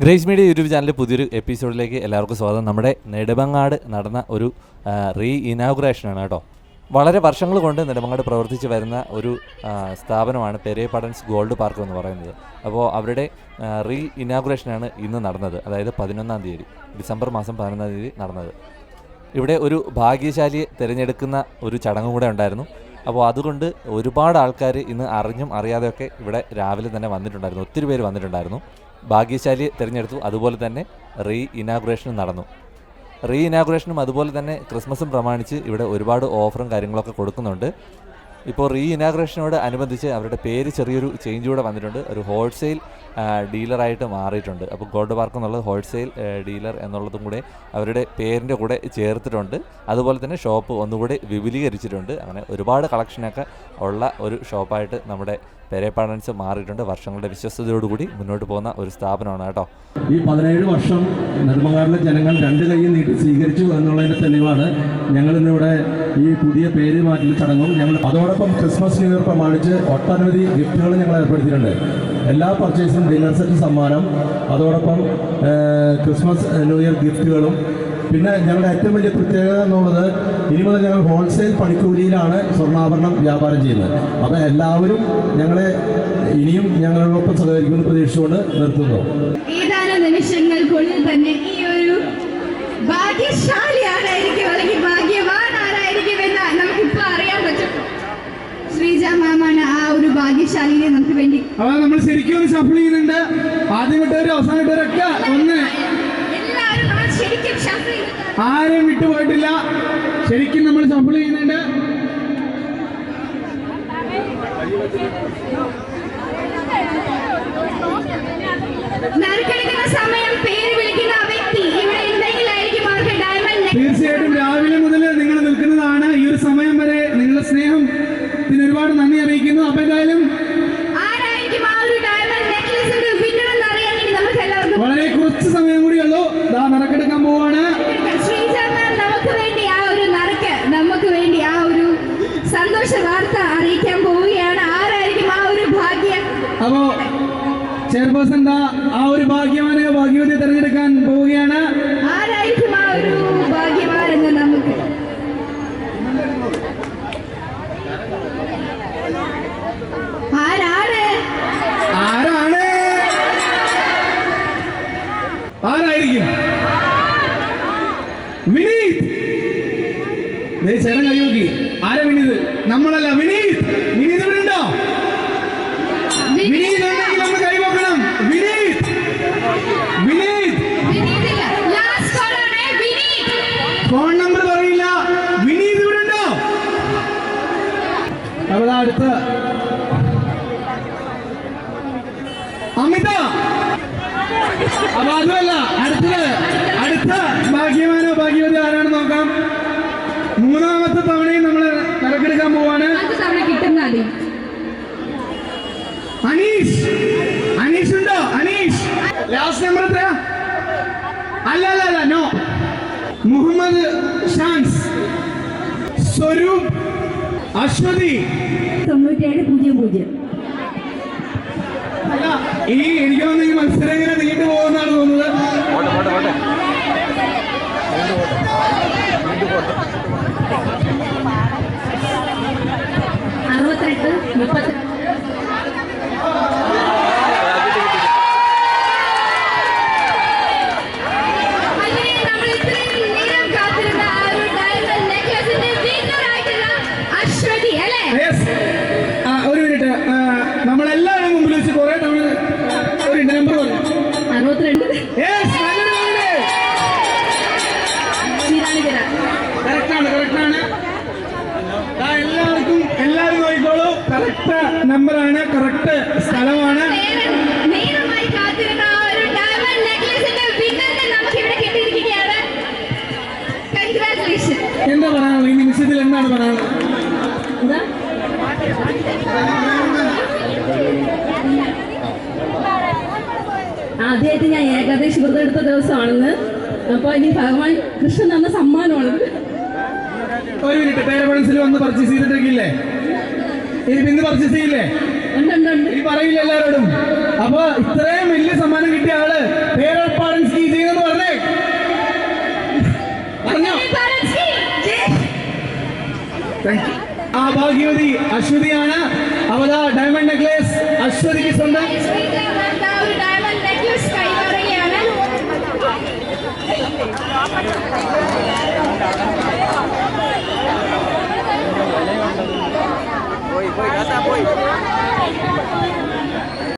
Grace media YouTube ചാനലിലെ പുതിയൊരു എപ്പിസോഡിലേക്ക് എല്ലാവർക്കും സ്വാഗതം. നമ്മുടെ നെടുമങ്ങാട് നടന്ന ഒരു ഇനാഗുറേഷനാണ് കേട്ടോ. വളരെ വർഷങ്ങൾ കൊണ്ട് നെടുമങ്ങാട് പ്രവർത്തിച്ച് വരുന്ന ഒരു സ്ഥാപനമാണ് പെരേ പാഡൻസ് ഗോൾഡ് പാർക്ക് എന്ന് പറയുന്നത്. അപ്പോൾ അവരുടെ ഇനാഗുറേഷനാണ് ഇന്ന് നടന്നത്, അതായത് 11-ാം തീയതി, ഡിസംബർ മാസം 11-ാം തീയതി നടന്നത്. ഇവിടെ ഒരു ഭാഗ്യശാലിയെ തിരഞ്ഞെടുക്കുന്ന ഒരു ചടങ്ങും കൂടെ ഉണ്ടായിരുന്നു. അപ്പോൾ അതുകൊണ്ട് ഒരുപാട് ആൾക്കാർ ഇന്ന് അറിഞ്ഞും അറിയാതെയൊക്കെ ഇവിടെ രാവിലെ തന്നെ വന്നിട്ടുണ്ടായിരുന്നു. ഒത്തിരി പേര് വന്നിട്ടുണ്ടായിരുന്നു. ഭാഗ്യശാലിയെ തിരഞ്ഞെടുത്തു. അതുപോലെ തന്നെ ഇനാഗുറേഷനും നടന്നു. ഇനാഗുറേഷനും അതുപോലെ തന്നെ ക്രിസ്മസും പ്രമാണിച്ച് ഇവിടെ ഒരുപാട് ഓഫറും കാര്യങ്ങളൊക്കെ കൊടുക്കുന്നുണ്ട്. ഇപ്പോൾ ഇനാഗുറേഷനോട് അനുബന്ധിച്ച് അവരുടെ പേര് ചെറിയൊരു ചേഞ്ച് കൂടെ വന്നിട്ടുണ്ട്. ഒരു ഹോൾസെയിൽ ഡീലറായിട്ട് മാറിയിട്ടുണ്ട്. അപ്പോൾ ഗോൾഡ് പാർക്ക് എന്നുള്ളത് ഹോൾസെയിൽ ഡീലർ എന്നുള്ളതും കൂടെ അവരുടെ പേരിൻ്റെ കൂടെ ചേർത്തിട്ടുണ്ട്. അതുപോലെ തന്നെ ഷോപ്പ് ഒന്നുകൂടി വിപുലീകരിച്ചിട്ടുണ്ട്. അങ്ങനെ ഒരുപാട് കളക്ഷനൊക്കെ ഉള്ള ഒരു ഷോപ്പായിട്ട് നമ്മുടെ പെരേ പാഡൻസ് മാറിയിട്ടുണ്ട്. വർഷങ്ങളുടെ വിശ്വസ്തയോടുകൂടി മുന്നോട്ട് പോകുന്ന ഒരു സ്ഥാപനമാണ് കേട്ടോ. ഈ 17 വർഷം നെടുമങ്ങാടിലെ ജനങ്ങൾ രണ്ട് കൈയും നീട്ടി സ്വീകരിച്ചു എന്നുള്ളതിൻ്റെ തെളിവാണ് ഞങ്ങളിന്നിവിടെ ഈ പുതിയ പേര് മാറ്റൽ ചടങ്ങും അതോടൊപ്പം ക്രിസ്മസ് ന്യൂ ഇയർ പ്രമാണിച്ച് ഒട്ടനവധി ഗിഫ്റ്റുകൾ ഞങ്ങൾ ഏർപ്പെടുത്തിയിട്ടുണ്ട്. എല്ലാ പർച്ചേസിനും ഡിന്നർ സെറ്റ് സമ്മാനം, അതോടൊപ്പം ക്രിസ്മസ് ന്യൂ ഇയർ ഗിഫ്റ്റുകളും. പിന്നെ ഞങ്ങളുടെ ഏറ്റവും വലിയ പ്രത്യേകത എന്നുള്ളത്, ഇനി മുതൽ ഞങ്ങൾ ഹോൾസെയിൽ പണിക്കൂലിയിലാണ് സ്വർണ്ണാഭരണം വ്യാപാരം ചെയ്യുന്നത്. അപ്പോൾ എല്ലാവരും ഞങ്ങളെ ഇനിയും ഞങ്ങളോടൊപ്പം സഹകരിക്കുമെന്ന് പ്രതീക്ഷിച്ചുകൊണ്ട് നിർത്തുന്നു. ഏതാനും നിമിഷങ്ങൾക്കുള്ളിൽ തന്നെ ഈ ഒരു ഭാഗ്യശാലി ആരായിരിക്കും അല്ലെങ്കിൽ ഭാഗ്യവാൻ ആരായിരിക്കും എന്ന് നമുക്കിപ്പോൾ അറിയാൻ പറ്റും. ശ്രീജ മാമാണ് ആ ഒരു ഭാഗ്യശാലിയെ നമുക്ക് വേണ്ടി. അപ്പൊ നമ്മൾ ശരിക്കും ഒന്ന് ഷഫിൾ ചെയ്യുന്നുണ്ട്. ആദ്യം വിട്ടവരും അവസാനം വിട്ടവരൊക്കെ ഒന്ന് ആരും വിട്ടുപോയിട്ടില്ല. ശരിക്കും നമ്മൾ ഷഫിൾ ചെയ്യുന്നുണ്ട്. തീർച്ചയായിട്ടും രാവിലെ മുതൽ നിങ്ങൾ നിൽക്കുന്നതാണ്. ഈ ഒരു സമയം വരെ നിങ്ങളുടെ സ്നേഹത്തിന് ഒരുപാട് നന്ദി അറിയിക്കുന്നു. അപ്പൊ എന്തായാലും വളരെ കുറച്ച് സമയം കൂടിയുള്ളൂ. നറുക്കെടുക്കാൻ പോവാണ്. നമുക്ക് വേണ്ടി ആ ഒരു സന്തോഷ വാർത്ത അറിയിക്കാൻ പോവുകയാണ്. ആരായിരിക്കും ആ ഒരു ഭാഗ്യം? അപ്പോ ചെയർപേഴ്സൺ ആ ഒരു ഭാഗ്യവാനെ ഭാഗ്യവതിയെ തെരഞ്ഞെടുക്കാൻ പോവുകയാണ്. ആരായിരിക്കും ആ ഒരു ഭാഗ്യവാനെന്ന് നമുക്ക് ആരായിരിക്കും? വിനീത്. ചേട്ടൻ കൈ നോക്കി. ആരാ വിനീത്? നമ്മളല്ല, വിനീത്. വിനീത് ഇവിടെ ഉണ്ടോ? വിനീത് ഉണ്ടെങ്കിൽ നമ്മൾ കൈ നോക്കണം. വിനീത്, വിനീത്. ഫോൺ നമ്പർ പറയില്ല. വിനീത് ഇവിടെ ഉണ്ടോ? അപ്പോൾ അടുത്ത് അമിത. അപ്പൊ അതുമല്ല, അടുത്ത ഭാഗ്യവാനോ ഭാഗ്യവതി ആരാണെന്ന് നോക്കാം. 3ാമത്തെ തവണയും നമ്മൾ നറുക്കെടുക്കാൻ പോവാണ്. അനീഷ്. അനീഷ് ഉണ്ടോ? അനീഷ്. ലാസ്റ്റ് നമ്പർ എത്രയാ? അല്ല, നോ. മുഹമ്മദ് ഷാൻസ്. സ്വരൂപ്. അശ്വതി. 9700. ഈ എനിക്ക് തോന്നുന്നു ഈ മത്സരം ഇങ്ങനെ നീണ്ടു പോകുന്നതാണ് തോന്നുന്നത്. ഒരു മിനിറ്റ്, നമ്മളെല്ലാവരും മുമ്പിൽ വെച്ച് കുറെ തവണ ഒരു നമ്പർ പറഞ്ഞു. 62. കറക്റ്റാണ്. എല്ലാവരും നോക്കിക്കോളൂ. കറക്റ്റ് നമ്പറാണ്, കറക്റ്റ് സ്ഥലമാണ്. എന്താ പറയാനുള്ളത് ഈ നിമിഷത്തിൽ? എന്താണ് പറയാനുള്ളത്? ആദ്യമായിട്ട് ഞാൻ ഏകാദശി വ്രതം എടുത്ത ദിവസമാണെന്ന്. അപ്പൊ ഇനി ഭഗവാൻ കൃഷ്ണൻ തന്ന സമ്മാനമാണ്. ഒരു മിനിറ്റ്, പേരപ്പൻസിൽ വന്ന് പർച്ചേസ് ചെയ്തിട്ടില്ലേ? ഇന്ന് പർച്ചേസ് ചെയ്യില്ലേ? ഈ പറയില്ല എല്ലാവരോടും. അപ്പൊ ഇത്രയും വലിയ സമ്മാനം കിട്ടിയ ആള് പേരപ്പാടൻ സ്കീ ചെയ്യുന്നത് പറഞ്ഞേ, പറഞ്ഞോ. Thank you. ആ ഭാഗ്യവതി അശ്വതിയാണ്. അവതാ ഡയമണ്ട് നെക്ലേസ് അശ്വതിക്ക് സ്വന്തം.